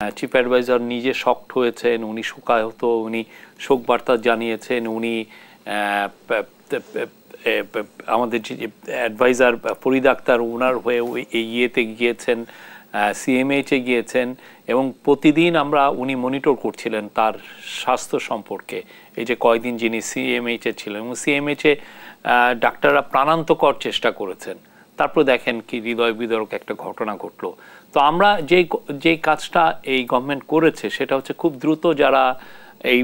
Chief adviser নিজে shocked হয়েছেন, উনি শোকাহত, উনি শোক বার্তা জানিয়েছেন। উনি আমাদের যে অ্যাডভাইজার ফরিদ আক্তার ওনার হয়ে ইয়েতে গিয়েছেন, সিএমএইচে গিয়েছেন এবং প্রতিদিন উনি মনিটর করছিলেন তার স্বাস্থ্য সম্পর্কে। এই যে কয়দিন যিনি সিএমএইচে ছিলেন এবং সিএমএইচে ডাক্তাররা প্রাণান্তকর চেষ্টা করেছেন। তারপর দেখেন কি হৃদয় বিদারক একটা ঘটনা ঘটলো। তো আমরা যে কাজটা এই গভর্নমেন্ট করেছে সেটা হচ্ছে খুব দ্রুত যারা এই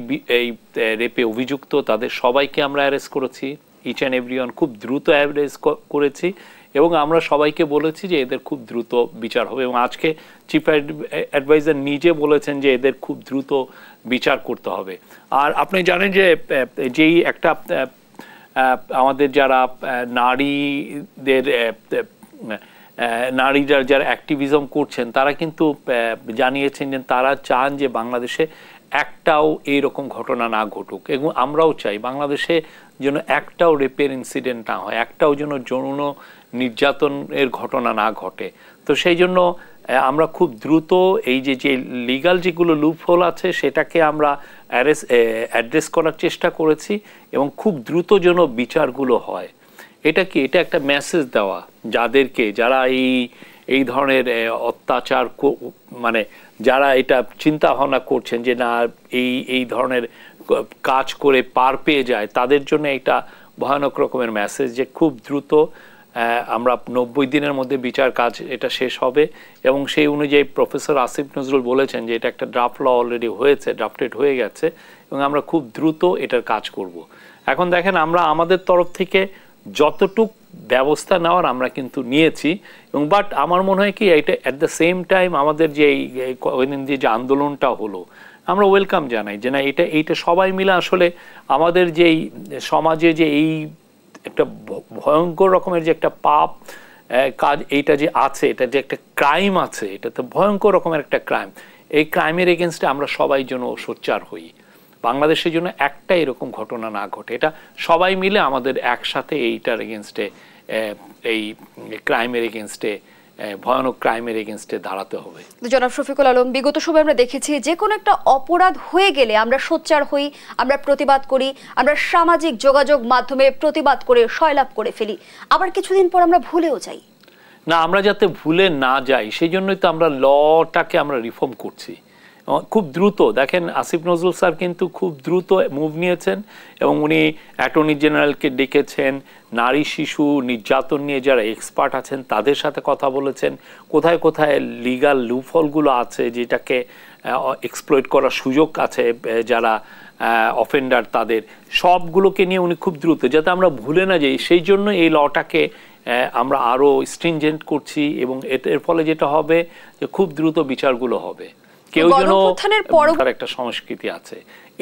রেপে অভিযুক্ত তাদের সবাইকে আমরা অ্যারেস্ট করেছি, ইচ অ্যান্ড এভরিওয়ান খুব দ্রুত অ্যারেস্ট করেছি এবং আমরা সবাইকে বলেছি যে এদের খুব দ্রুত বিচার হবে। এবং আজকে চিফ অ্যাডভাইজার নিজে বলেছেন যে এদের খুব দ্রুত বিচার করতে হবে। আর আপনি জানেন যে যেই একটা আমাদের যারা নারীরা যারা অ্যাক্টিভিজম করছেন তারা কিন্তু জানিয়েছেন যে তারা চান যে বাংলাদেশে একটাও এইরকম ঘটনা না ঘটুক এবং আমরাও চাই বাংলাদেশে যেন একটাও রেপের ইনসিডেন্ট না হয়, একটাও যেন যৌন নির্যাতনের ঘটনা না ঘটে। তো সেই জন্য আমরা খুব দ্রুত এই যে লিগাল যেগুলো লুপহোল আছে সেটাকে আমরা অ্যাড্রেস করার চেষ্টা করেছি এবং খুব দ্রুত যেন বিচারগুলো হয়। এটা একটা মেসেজ দেওয়া যাদেরকে যারা এই ধরনের অত্যাচার মানে যারা এটা চিন্তা ভাবনা করছেন যে না এই ধরনের কাজ করে পার পেয়ে যায় তাদের জন্য এটা ভয়ানক রকমের মেসেজ যে খুব দ্রুত আমরা 90 দিনের মধ্যে বিচার কাজ এটা শেষ হবে। এবং সেই অনুযায়ী প্রফেসর আসিফ নজরুল বলেছেন যে এটা একটা ড্রাফট ল অলরেডি হয়েছে, ড্রাফটেড হয়ে গেছে এবং আমরা খুব দ্রুত এটার কাজ করব। এখন দেখেন আমরা আমাদের তরফ থেকে যতটুক ব্যবস্থা নেওয়ার আমরা কিন্তু নিয়েছি এবং বাট আমার মনে হয় কি এটা অ্যাট দ্য সেম টাইম আমাদের যে কয়েকদিন যে আন্দোলনটা হলো আমরা ওয়েলকাম জানাই যে না এইটা সবাই মিলে আসলে আমাদের যেই সমাজে যে এই একটা ভয়ঙ্কর রকমের যে একটা পাপ কাজ এইটা যে আছে, এটা যে একটা ক্রাইম আছে, এটা তো ভয়ঙ্কর রকমের একটা ক্রাইম। এই ক্রাইমের এগেনস্টে আমরা সবাই যেন সোচ্চার হই, বাংলাদেশের জন্য একটা এরকম ঘটনা না ঘটে। এটা সবাই মিলে আমাদের একসাথে এইটার এগেনস্টে এই ক্রাইমের এগেনস্টে ভয়ানক ক্রাইমের এগেনস্টে দাঁড়াতে হবে। জনাব শফিকুল আলম, বিগত সময় আমরা দেখেছি যে কোনো একটা অপরাধ হয়ে গেলে আমরা সোচ্চার হই, আমরা প্রতিবাদ করি, আমরা সামাজিক যোগাযোগ মাধ্যমে প্রতিবাদ করে সয়লাভ করে ফেলি, আবার কিছুদিন পর আমরা ভুলেও যাই। না, আমরা যাতে ভুলে না যাই সেই জন্যই তো আমরা লটাকে আমরা রিফর্ম করছি খুব দ্রুত। দেখেন আসিফ নজরুল স্যার কিন্তু খুব দ্রুত মুভ নিয়েছেন এবং উনি অ্যাটর্নি জেনারেলকে ডেকেছেন, নারী শিশু নির্যাতন নিয়ে যারা এক্সপার্ট আছেন তাদের সাথে কথা বলেছেন, কোথায় কোথায় লিগাল লুপহোলগুলো আছে যেটাকে এক্সপ্লয়েট করার সুযোগ আছে যারা অফেন্ডার তাদের সবগুলোকে নিয়ে উনি খুব দ্রুত যাতে আমরা ভুলে না যাই সেই জন্য এই লটাকে আমরা আরও স্ট্রিনজেন্ট করছি এবং এর ফলে যেটা হবে যে খুব দ্রুত বিচারগুলো হবে। কেউ যেন একটা সংস্কৃতি আছে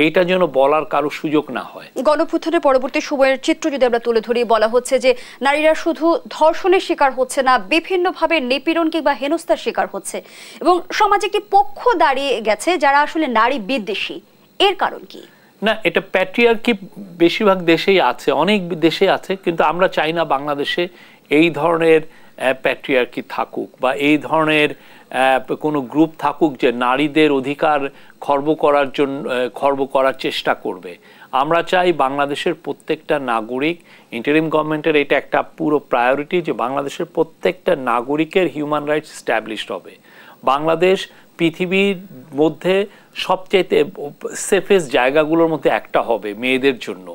এইটা যেন বলার কারো সুযোগ না হয়। গণঅভ্যুত্থানের পরবর্তী সময়ের চিত্র যদি আমরা তুলে ধরি, বলা হচ্ছে যে নারীরা শুধু ধর্ষণের শিকার হচ্ছে না, বিভিন্নভাবে নিপীড়ন কিংবা হেনস্থার শিকার হচ্ছে এবং সমাজে একটি পক্ষ দাঁড়িয়ে গেছে যারা আসলে নারী বিদ্বেষী। এর কারণ কি? না, এটা প্যাট্রিয়ার্কি বেশিরভাগ দেশেই আছে, অনেক দেশে আছে, কিন্তু আমরা চাই না বাংলাদেশে এই ধরনের প্যাট্রিয়ার্কি থাকুক বা এই ধরনের কোনো গ্রুপ থাকুক যে নারীদের অধিকার খর্ব করার চেষ্টা করবে। আমরা চাই বাংলাদেশের প্রত্যেকটা নাগরিক, ইন্টারিম গভর্নমেন্টের এটা একটা পুরো প্রায়োরিটি যে বাংলাদেশের প্রত্যেকটা নাগরিকের হিউম্যান রাইটস এস্টাবলিশড হবে। বাংলাদেশ পৃথিবীর মধ্যে সবচেয়ে সেফেস্ট জায়গাগুলোর মধ্যে একটা হবে মেয়েদের জন্য।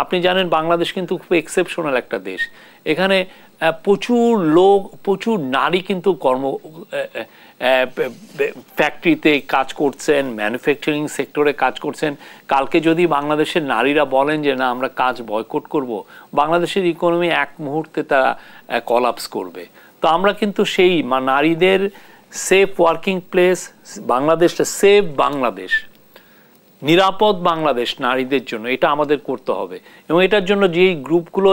আপনি জানেন বাংলাদেশ কিন্তু খুব এক্সেপশনাল একটা দেশ, এখানে প্রচুর নারী কিন্তু ফ্যাক্টরিতে কাজ করছেন, ম্যানুফ্যাকচারিং সেক্টরে কাজ করছেন। কালকে যদি বাংলাদেশের নারীরা বলেন যে না আমরা কাজ বয়কট করব, বাংলাদেশের ইকোনমি এক মুহূর্তে তারা কলাপস করবে। তো আমরা কিন্তু সেই নারীদের সেফ ওয়ার্কিং প্লেস, বাংলাদেশটা সেফ বাংলাদেশ, নিরাপদ বাংলাদেশ নারীদের জন্য, এটা আমাদের করতে হবে। এবং এটার জন্য যেই গ্রুপগুলো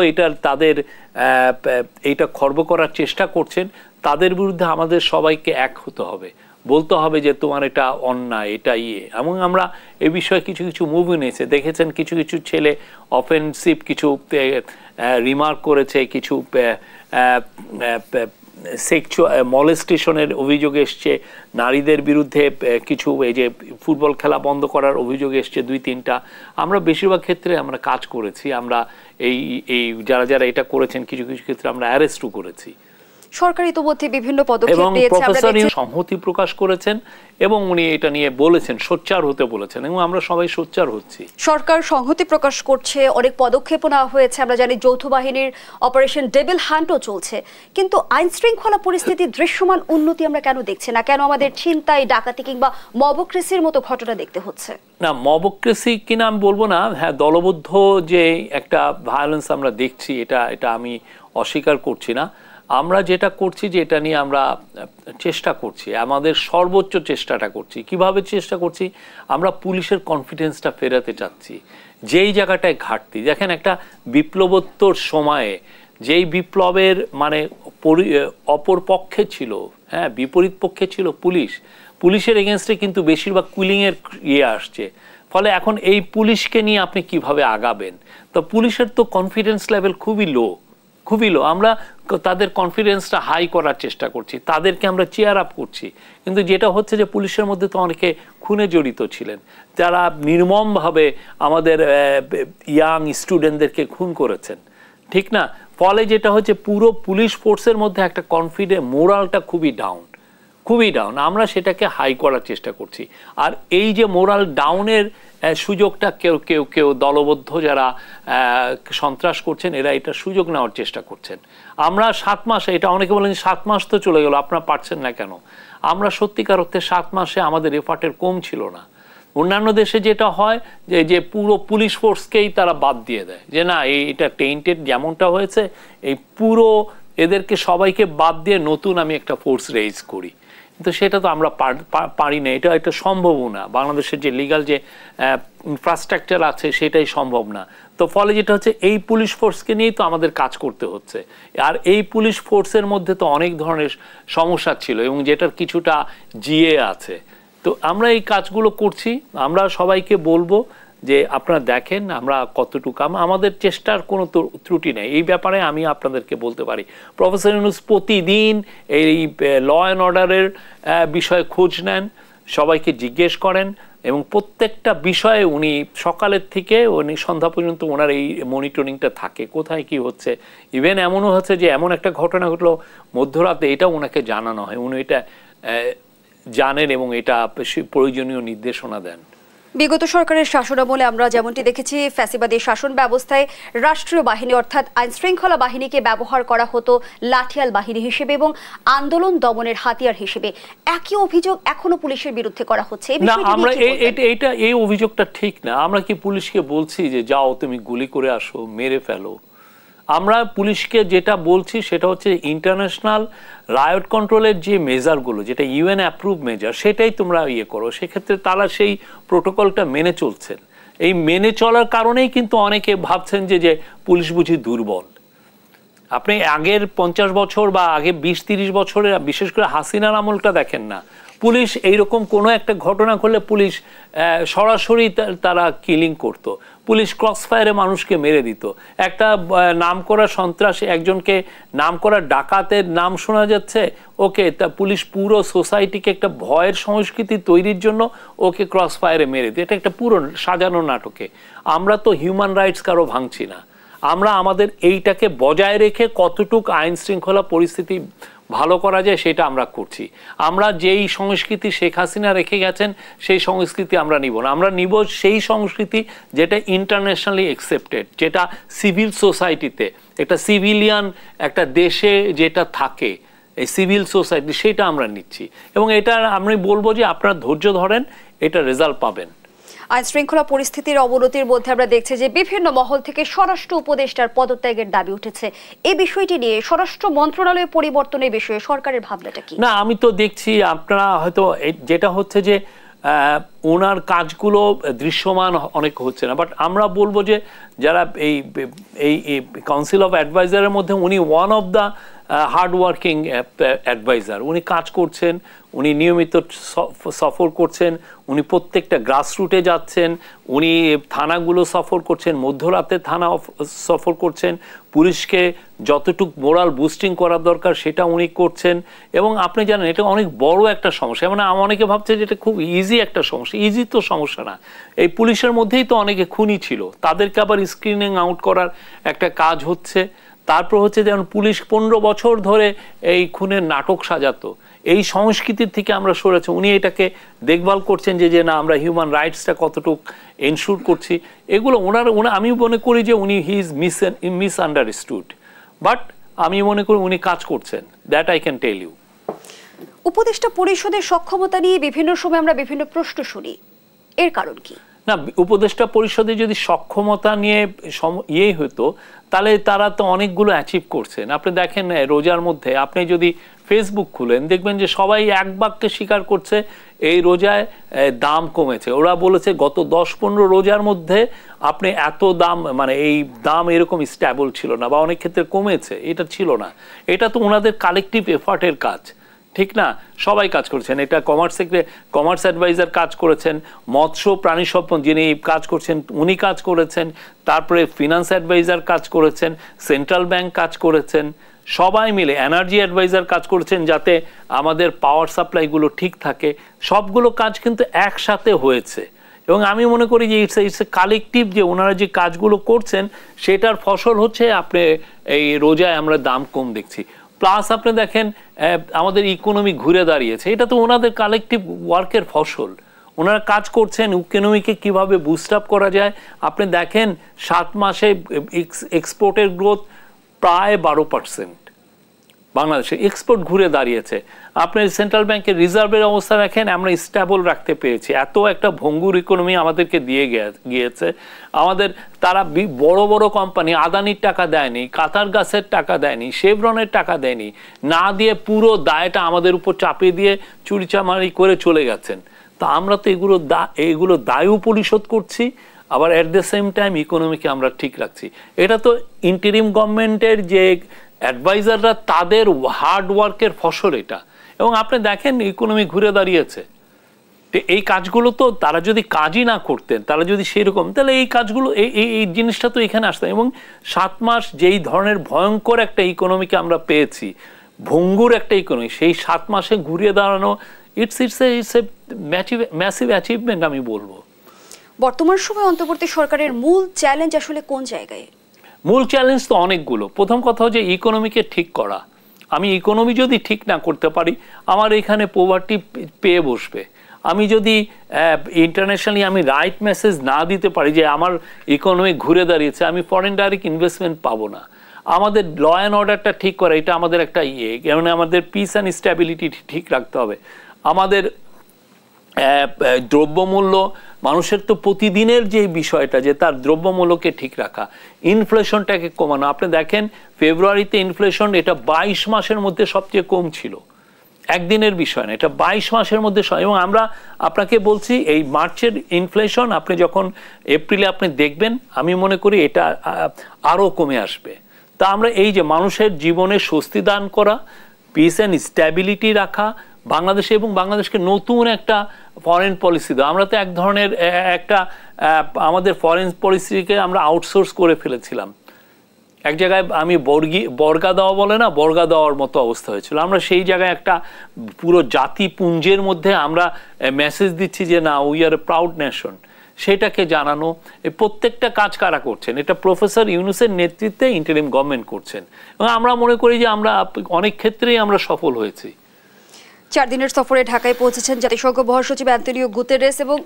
তাদের এইটা খর্ব করার চেষ্টা করছেন তাদের বিরুদ্ধে আমাদের সবাইকে এক হতে হবে, বলতে হবে যে তোমার এটা অন্যায়, এটা এবং আমরা এ বিষয়ে কিছু কিছু মুভি নিয়েছে, দেখেছেন কিছু কিছু ছেলে অফেন্সিভ কিছু রিমার্ক করেছে, কিছু মলেস্টেশনের অভিযোগ এসছে, নারীদের বিরুদ্ধে কিছু এই যে ফুটবল খেলা বন্ধ করার অভিযোগ এসছে 2-3টা। আমরা বেশিরভাগ ক্ষেত্রে আমরা কাজ করেছি, আমরা এই যারা যারা এটা করেছেন কিছু কিছু ক্ষেত্রে আমরা অ্যারেস্টও করেছি। সরকার ইতিমধ্যে বিভিন্ন পদক্ষেপ নিয়েছে, প্রফেসর সংহতি প্রকাশ করেছেন এবং উনি এটা নিয়ে বলেছেন, সোচ্চার হতে বলেছেন, এবং আমরা সবাই সোচ্চার হচ্ছি। সরকার সংহতি প্রকাশ করছে, অনেক পদক্ষেপ নেওয়া হয়েছে, আমরা জানি যৌথ বাহিনীর অপারেশন ডেভিল হান্টও চলছে, কিন্তু আইন শৃঙ্খলা পরিস্থিতির দৃশ্যমান উন্নতি আমরা কেন দেখছি না? কেন আমাদের ছিনতাই, ডাকাতি কিংবা মবক্রেসির মতো ঘটনা দেখতে হচ্ছে? না, মবক্রেসি কিনা আমি বলবো না, হ্যাঁ দলবদ্ধ যে একটা ভায়োলেন্স আমরা দেখছি এটা আমি অস্বীকার করছি না। আমরা যেটা করছি যে এটা নিয়ে আমরা চেষ্টা করছি, আমাদের সর্বোচ্চ চেষ্টাটা করছি। কিভাবে চেষ্টা করছি? আমরা পুলিশের কনফিডেন্সটা ফেরাতে চাচ্ছি। যেই জায়গাটায় ঘাটতি, দেখেন একটা বিপ্লবোত্তর সময়ে যেই বিপ্লবের মানে অপর পক্ষে ছিল, হ্যাঁ বিপরীত পক্ষে ছিল পুলিশের এগেনস্টে কিন্তু বেশিরভাগ কুলিংয়ের আসছে। ফলে এখন এই পুলিশকে নিয়ে আপনি কিভাবে আগাবেন? তো পুলিশের তো কনফিডেন্স লেভেল খুবই লো। আমরা তাদের কনফিডেন্সটা হাই করার চেষ্টা করছি, তাদেরকে আমরা চেয়ার আপ করছি। কিন্তু যেটা হচ্ছে যে পুলিশের মধ্যে তো অনেকে খুনে জড়িত ছিলেন, যারা নির্মমভাবে আমাদের ইয়াং স্টুডেন্টদেরকে খুন করেছেন, ঠিক না? ফলে যেটা হচ্ছে পুরো পুলিশ ফোর্সের মধ্যে একটা মোরালটা খুবই ডাউন। আমরা সেটাকে হাই করার চেষ্টা করছি। আর এই যে মোরাল ডাউনের সুযোগটা কেউ দলবদ্ধ যারা সন্ত্রাস করছেন এরা এটা সুযোগ নেওয়ার চেষ্টা করছেন। আমরা 7 মাসে, এটা অনেকে বলেন 7 মাস তো চলে গেল, আপনারা পারছেন না কেন? আমরা সত্যিকার অর্থে 7 মাসে আমাদের এফার্টের কম ছিল না। অন্যান্য দেশে যেটা হয় যে পুরো পুলিশ ফোর্সকেই তারা বাদ দিয়ে দেয়, যে না এটা টেইন্টেড, যেমনটা হয়েছে এই পুরো এদেরকে সবাইকে বাদ দিয়ে নতুন আমি একটা ফোর্স রেইজ করি। কিন্তু সেটা তো আমরা পারি না, এটা সম্ভবও না। বাংলাদেশের যে লিগাল যে ইনফ্রাস্ট্রাকচার আছে সেটাই সম্ভব না। তো ফলে যেটা হচ্ছে এই পুলিশ ফোর্সকে নিয়েই তো আমাদের কাজ করতে হচ্ছে। আর এই পুলিশ ফোর্সের মধ্যে তো অনেক ধরনের সমস্যা ছিল এবং যেটার কিছুটা জিএ আছে। তো আমরা এই কাজগুলো করছি। আমরা সবাইকে বলবো যে আপনারা দেখেন আমরা কতটুকু, আমাদের চেষ্টার কোনো ত্রুটি নেই এই ব্যাপারে। আমি আপনাদেরকে বলতে পারি প্রফেসর ইউনূস প্রতিদিন এই ল অ্যান্ড অর্ডারের বিষয়ে খোঁজ নেন, সবাইকে জিজ্ঞেস করেন এবং প্রত্যেকটা বিষয়ে উনি সকালের থেকে উনি সন্ধ্যা পর্যন্ত ওনার এই মনিটরিংটা থাকে, কোথায় কি হচ্ছে। ইভেন এমনও হচ্ছে যে এমন একটা ঘটনা ঘটলো মধ্যরাতে, এটা ওনাকে জানানো হয়, উনি এটা জানেন এবং এটা প্রয়োজনীয় নির্দেশনা দেন। বিগত সরকারের শাসনামলে আমরা যেমনটি দেখেছি, ফ্যাসিবাদী শাসন ব্যবস্থায় রাষ্ট্রীয় বাহিনী অর্থাৎ আইন শৃঙ্খলা বাহিনীকে ব্যবহার করা হতো লাঠিয়াল বাহিনী হিসেবে এবং আন্দোলন দমনের হাতিয়ার হিসেবে। একই অভিযোগ এখনো পুলিশের বিরুদ্ধে করা হচ্ছে। না, আমরা এই অভিযোগটা ঠিক না। আমরা কি পুলিশকে বলছি যে যাও তুমি গুলি করে আসো, মেরে ফেলো? আমরা পুলিশকে যেটা বলছি সেটা হচ্ছে ইন্টারন্যাশনাল রায়ট কন্ট্রোলের যে মেজারগুলো, যেটা ইউএন অ্যাপ্রুভ মেজার, সেটাই তোমরা করো। সেক্ষেত্রে তারা সেই প্রোটোকলটা মেনে চলছেন। এই মেনে চলার কারণেই কিন্তু অনেকে ভাবছেন যে পুলিশ বুঝি দুর্বল। আপনি আগের 50 বছর বা আগে 20-30 বছরের, বিশেষ করে হাসিনার আমলটা দেখেন না, পুলিশ এইরকম কোনো একটা ঘটনা করলে পুলিশ সরাসরি তারা কিলিং করতো। পুলিশ ক্রস ফায়ারে মানুষকে মেরে দিত। একটা নাম করা সন্ত্রাসী, একজনকে নাম করা ডাকাতের নাম শোনা যাচ্ছে, ওকে তা পুলিশ পুরো সোসাইটিকে একটা ভয়ের সংস্কৃতি তৈরির জন্য ওকে ক্রস ফায়ারে মেরে দিত। এটা একটা পুরো সাজানো নাটকে। আমরা তো হিউম্যান রাইটস কারো ভাঙছি না। আমরা আমাদের এইটাকে বজায় রেখে কতটুক আইন শৃঙ্খলা পরিস্থিতি ভালো করা যায় সেটা আমরা করছি। আমরা যেই সংস্কৃতি শেখ হাসিনা রেখে গেছেন সেই সংস্কৃতি আমরা নিব না। আমরা নিব সেই সংস্কৃতি যেটা ইন্টারন্যাশনালি অ্যাকসেপ্টেড, যেটা সিভিল সোসাইটিতে একটা সিভিলিয়ান একটা দেশে যেটা থাকে, এই সিভিল সোসাইটি, সেটা আমরা নিচ্ছি। এবং এটা আমি বলবো যে আপনারা ধৈর্য ধরেন, এটা রেজাল্ট পাবেন। আইন শৃঙ্খলা পরিস্থিতির অবনতির মধ্যে আমরা দেখছি যে বিভিন্ন মহল থেকে স্বরাষ্ট্র উপদেষ্টার পদত্যাগের দাবি উঠেছে। এই বিষয়টি নিয়ে স্বরাষ্ট্র মন্ত্রণালয় পরিবর্তনের বিষয়ে সরকারের ভাবনাটা কি? না, আমি তো দেখছি আপনারা হয়তো যেটা হচ্ছে যে ওনার কাজগুলো দৃশ্যমান অনেক হচ্ছে না। বাট আমরা বলবো যে যারা এই এই কাউন্সিল অফ অ্যাডভাইজারের মধ্যে উনি one of the hard working adviser. উনি কাজ করছেন, উনি নিয়মিত সফর করছেন, উনি প্রত্যেকটা গ্রাসরুটে যাচ্ছেন, উনি থানাগুলো সফর করছেন, মধ্যরাতে থানা সফর করছেন, পুলিশকে যতটুকু মোরাল বুস্টিং করার দরকার সেটা উনি করছেন। এবং আপনি জানেন এটা অনেক বড় একটা সমস্যা, মানে অনেকে ভাবছে যে এটা খুব ইজি একটা সমস্যা। ইজি তো সমস্যা না, এই পুলিশের মধ্যেই তো অনেকে খুনি ছিল, তাদেরকে আবার স্ক্রিনিং আউট করার একটা কাজ হচ্ছে। তারপর হচ্ছে যেমন পুলিশ 15 বছর ধরে এই খুনের নাটক সাজাতো, এই সংস্কৃতির থেকে আমরা সরেছি। উনি এটাকে দেখভাল করছেন যে না আমরা হিউম্যান রাইটসটা কতটুকু এনশিওর করছি, এগুলো ওনার আমি মনে করি যে উনি হি ইজ মিসআন্ডারস্টুড, বাট আমি মনে করি উনি কাজ করছেন, that I can tell you. উপদেষ্টা পরিষদের সক্ষমতা নিয়ে বিভিন্ন সময় আমরা বিভিন্ন প্রশ্ন শুনি, এর কারণ কি? না, উপদেষ্টা পরিষদে যদি সক্ষমতা নিয়ে হতো তাহলে তারা তো অনেকগুলো অ্যাচিভ করছেন। আপনি দেখেন রোজার মধ্যে আপনি যদি ফেসবুক খুলেন দেখবেন যে সবাই এক বাক্যে স্বীকার করছে এই রোজায় দাম কমেছে। ওরা বলেছে গত 10-15 রোজার মধ্যে আপনি এত দাম, মানে এই দাম এরকম স্ট্যাবল ছিল না, বা অনেক ক্ষেত্রে কমেছে, এটা ছিল না। এটা তো ওনাদের কালেকটিভ এফার্টের কাজ, ঠিক না? সবাই কাজ করেছেন। এটা কমার্স অ্যাডভাইজার কাজ করেছেন, মৎস্য প্রাণী সম্পদ যিনি কাজ করছেন উনি কাজ করেছেন, তারপরে ফিনান্স অ্যাডভাইজার কাজ করেছেন, সেন্ট্রাল ব্যাংক কাজ করেছেন, সবাই মিলে এনার্জি অ্যাডভাইজার কাজ করেছেন যাতে আমাদের পাওয়ার সাপ্লাইগুলো ঠিক থাকে। সবগুলো কাজ কিন্তু একসাথে হয়েছে এবং আমি মনে করি যে ইটস এ কালেকটিভ, যে ওনারা যে কাজগুলো করছেন সেটার ফসল হচ্ছে আপনি এই রোজায় আমরা দাম কম দেখছি। প্লাস আপনি দেখেন আমাদের ইকোনমি ঘুরে দাঁড়িয়েছে, এটা তো ওনাদের কালেকটিভ ওয়ার্কের ফসল। ওনারা কাজ করছেন ইকোনমিকে কিভাবে বুস্ট আপ করা যায়। আপনি দেখেন 7 মাসে এক্সপোর্টের গ্রোথ প্রায় 12%, বাংলাদেশে এক্সপোর্ট ঘুরে দাঁড়িয়েছে। আপনি সেন্ট্রাল ব্যাংকের রিজার্ভের অবস্থা দেখেন, আমরা স্টেবল রাখতে পেরেছি। এত একটা ভঙ্গুর ইকোনমি আমাদেরকে দিয়ে গিয়েছে। আমাদের তারা বড় বড় কোম্পানি আদানির টাকা দেয়নি, কাতার গ্যাসের টাকা দেয়নি, শেভরনের টাকা দেয়নি, না দিয়ে পুরো দায়টা আমাদের উপর চাপিয়ে দিয়ে চুরিচামারি করে চলে গেছেন। তা আমরা তো এগুলো দায়ও পরিশোধ করছি, আবার অ্যাট দ্য সেম টাইম ইকোনমিকে আমরা ঠিক রাখছি। এটা তো ইন্টারিম গভর্নমেন্টের যে অ্যাডভাইজাররা তাদের হার্ড ওয়ার্কের ফসল এটা। এবং আপনি দেখেন ইকোনমি ঘুরে দাঁড়িয়েছে। তো এই কাজগুলো তো তারা যদি কাজই না করতেন, তারা যদি সেরকম, তাহলে এই কাজগুলো এই জিনিসটা তো এখানে আসতো। এবং 7 মাস যেই ধরনের ভয়ঙ্কর একটা ইকোনমিকে আমরা পেয়েছি, ভঙ্গুর একটা ইকোনমি, সেই 7 মাসে ঘুরিয়ে দাঁড়ানো ইটস এ ম্যাসিভ অ্যাচিভমেন্ট আমি বলবো। বর্তমান সময়ে অন্তর্বর্তী সরকারের মূল চ্যালেঞ্জ আসলে কোন জায়গায়? মূল চ্যালেঞ্জ তো অনেকগুলো। প্রথম কথা হচ্ছে ইকোনমিকে ঠিক করা। আমি ইকোনমি যদি ঠিক না করতে পারি, আমার এখানে পভার্টি পেয়ে বসবে। আমি যদি ইন্টারন্যাশনালি আমি রাইট মেসেজ না দিতে পারি যে আমার ইকোনমি ঘুরে দাঁড়িয়েছে, আমি ফরেন ডাইরেক্ট ইনভেস্টমেন্ট পাবো না। আমাদের ল অ্যান্ড অর্ডারটা ঠিক করা, এটা আমাদের একটা মানে আমাদের পিস অ্যান্ড স্ট্যাবিলিটি ঠিক রাখতে হবে। আমাদের দ্রব্যমূল্য, মানুষের তো প্রতিদিনের যে বিষয়টা যে তার দ্রব্যমূল্যকে ঠিক রাখা, ইনফ্লেশনটাকে কমানো। আপনি দেখেন ফেব্রুয়ারিতে ইনফ্লেশন এটা 22 মাসের মধ্যে সবচেয়ে কম ছিল, একদিনের বিষয় না, এটা 22 মাসের মধ্যে। এবং আমরা আপনাকে বলছি এই মার্চের ইনফ্লেশন আপনি যখন এপ্রিলে আপনি দেখবেন, আমি মনে করি এটা আরও কমে আসবে। তা আমরা এই যে মানুষের জীবনে স্বস্তি দান করা, পিস অ্যান্ড স্ট্যাবিলিটি রাখা বাংলাদেশে, এবং বাংলাদেশকে নতুন একটা ফরেন পলিসি দেওয়া। আমরা তো এক ধরনের একটা আমাদের ফরেন পলিসিকে আমরা আউটসোর্স করে ফেলেছিলাম। এক জায়গায় আমি বর্গা দেওয়া বলে না, বর্গা দেওয়ার মতো অবস্থা হয়েছিল। আমরা সেই জায়গায় একটা পুরো জাতিপুঞ্জের মধ্যে আমরা মেসেজ দিচ্ছি যে না, we are a proud nation, সেটাকে জানানো। প্রত্যেকটা কাজ কারা করছেন, এটা প্রফেসর ইউনূসের নেতৃত্বে ইন্টারিম গভর্নমেন্ট করছেন, এবং আমরা মনে করি যে আমরা অনেক ক্ষেত্রেই আমরা সফল হয়েছি। 4 দিনের সফরে ঢাকায় পৌঁছেছেন জাতিসংঘ মহাসচিব অ্যান্তোনিও গুতেরেস এবং